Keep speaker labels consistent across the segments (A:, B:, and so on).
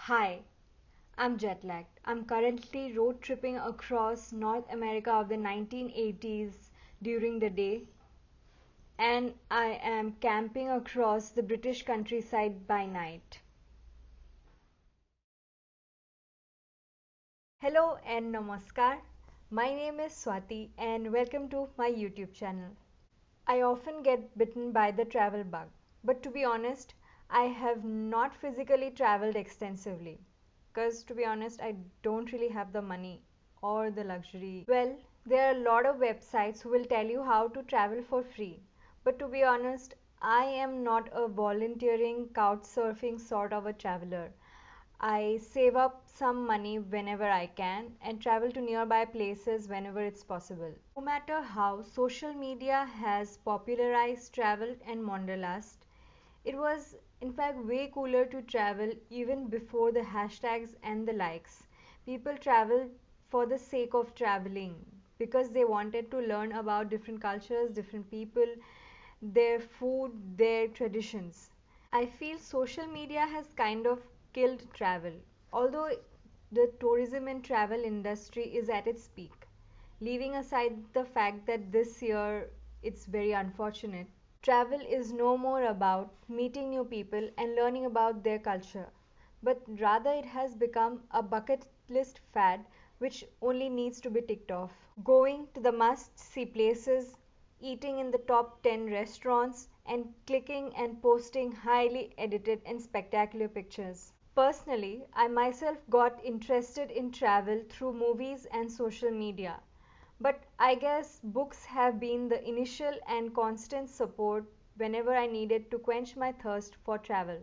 A: Hi, I'm jet lagged. I'm currently road tripping across North America of the 1980s during the day, and I am camping across the British countryside by night. Hello and namaskar. My name is Swati, and welcome to my YouTube channel. I often get bitten by the travel bug, but to be honest, I have not physically traveled extensively. Because to be honest, I don't really have the money or the luxury. Well, there are a lot of websites who will tell you how to travel for free. But to be honest, I am not a volunteering couch surfing sort of a traveler. I save up some money whenever I can and travel to nearby places whenever it's possible. No matter how social media has popularized travel and wanderlust, it was in fact way cooler to travel even before the hashtags and the likes. People traveled for the sake of traveling because they wanted to learn about different cultures, different people, their food, their traditions. I feel social media has kind of killed travel. Although the tourism and travel industry is at its peak, leaving aside the fact that this year it's very unfortunate, travel is no more about meeting new people and learning about their culture, but rather it has become a bucket list fad which only needs to be ticked off. Going to the must see places, eating in the top 10 restaurants, and clicking and posting highly edited and spectacular pictures. Personally, I myself got interested in travel through movies and social media. But I guess books have been the initial and constant support whenever I needed to quench my thirst for travel.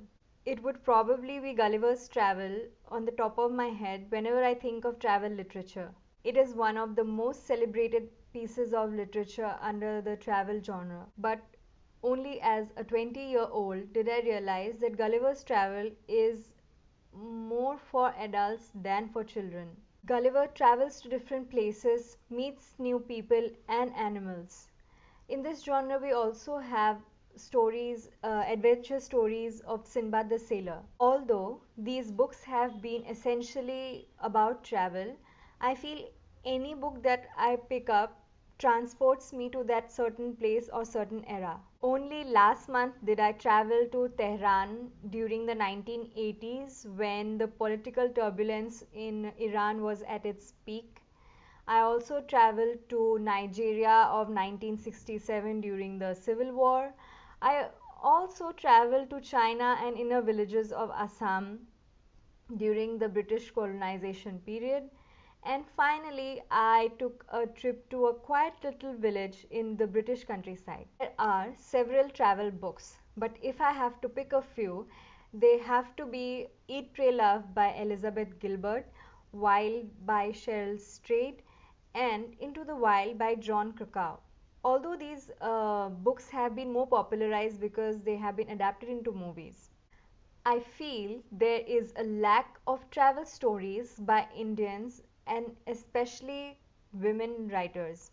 A: It would probably be Gulliver's Travel on the top of my head whenever I think of travel literature. It is one of the most celebrated pieces of literature under the travel genre. But only as a 20-year-old did I realize that Gulliver's Travel is more for adults than for children. Gulliver travels to different places, meets new people and animals. In this genre, we also have stories, adventure stories of Sinbad the Sailor. Although these books have been essentially about travel, I feel any book that I pick up transports me to that certain place or certain era. Only last month did I travel to Tehran during the 1980s when the political turbulence in Iran was at its peak. I also traveled to Nigeria of 1967 during the Civil War. I also traveled to China and inner villages of Assam during the British colonization period. And finally, I took a trip to a quiet little village in the British countryside. There are several travel books, but if I have to pick a few, they have to be Eat, Pray, Love by Elizabeth Gilbert, Wild by Cheryl Strayed, and Into the Wild by John Krakauer. Although these books have been more popularized because they have been adapted into movies. I feel there is a lack of travel stories by Indians and especially women writers.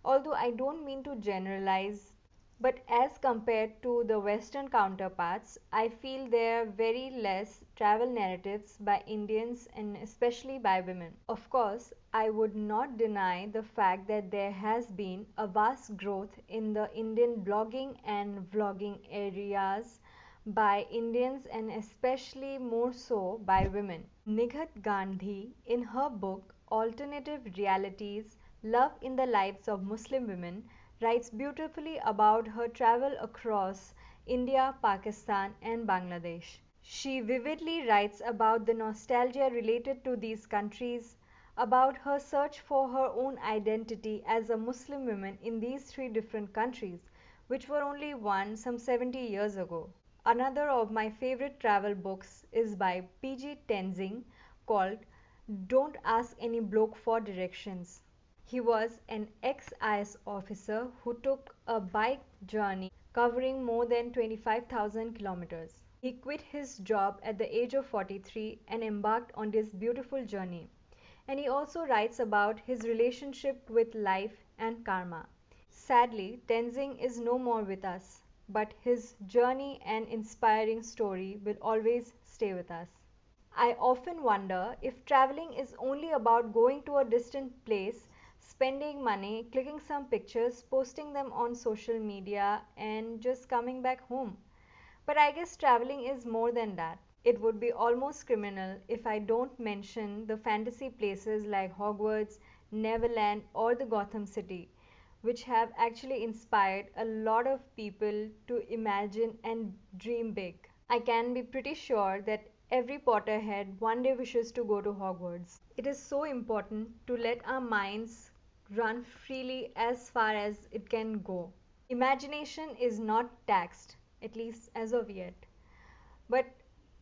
A: Although I don't mean to generalize, but as compared to the Western counterparts, I feel there are very less travel narratives by Indians and especially by women. Of course, I would not deny the fact that there has been a vast growth in the Indian blogging and vlogging areas by Indians and especially more so by women. Nighat Gandhi, in her book Alternative Realities Love in the Lives of Muslim Women, writes beautifully about her travel across India, Pakistan, and Bangladesh. She vividly writes about the nostalgia related to these countries, about her search for her own identity as a Muslim woman in these three different countries, which were only one some 70 years ago. Another of my favorite travel books is by P.G. Tenzing called Don't Ask Any Bloke for Directions. He was an ex-IS officer who took a bike journey covering more than 25,000 kilometers. He quit his job at the age of 43 and embarked on this beautiful journey. And he also writes about his relationship with life and karma. Sadly, Tenzing is no more with us, but his journey and inspiring story will always stay with us. I often wonder if traveling is only about going to a distant place, spending money, clicking some pictures, posting them on social media, and just coming back home. But I guess traveling is more than that. It would be almost criminal if I don't mention the fantasy places like Hogwarts, Neverland, or the Gotham City, which have actually inspired a lot of people to imagine and dream big. I can be pretty sure that every Potterhead one day wishes to go to Hogwarts. It is so important to let our minds run freely as far as it can go. Imagination is not taxed, at least as of yet. But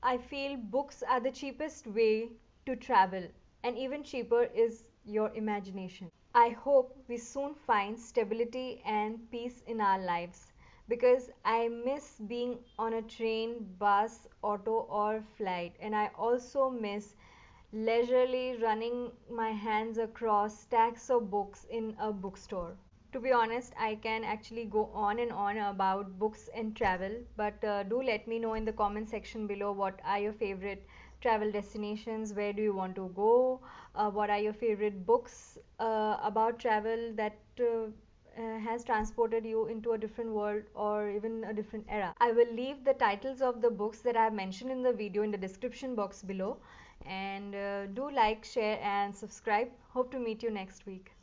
A: I feel books are the cheapest way to travel, and even cheaper is your imagination. I hope we soon find stability and peace in our lives because I miss being on a train, bus, auto, or flight, and I also miss leisurely running my hands across stacks of books in a bookstore. To be honest, I can actually go on and on about books and travel, but do let me know in the comment section below what are your favorite travel destinations, where do you want to go, what are your favorite books about travel that has transported you into a different world or even a different era. I will leave the titles of the books that I have mentioned in the video in the description box below, and do like, share, and subscribe. Hope to meet you next week.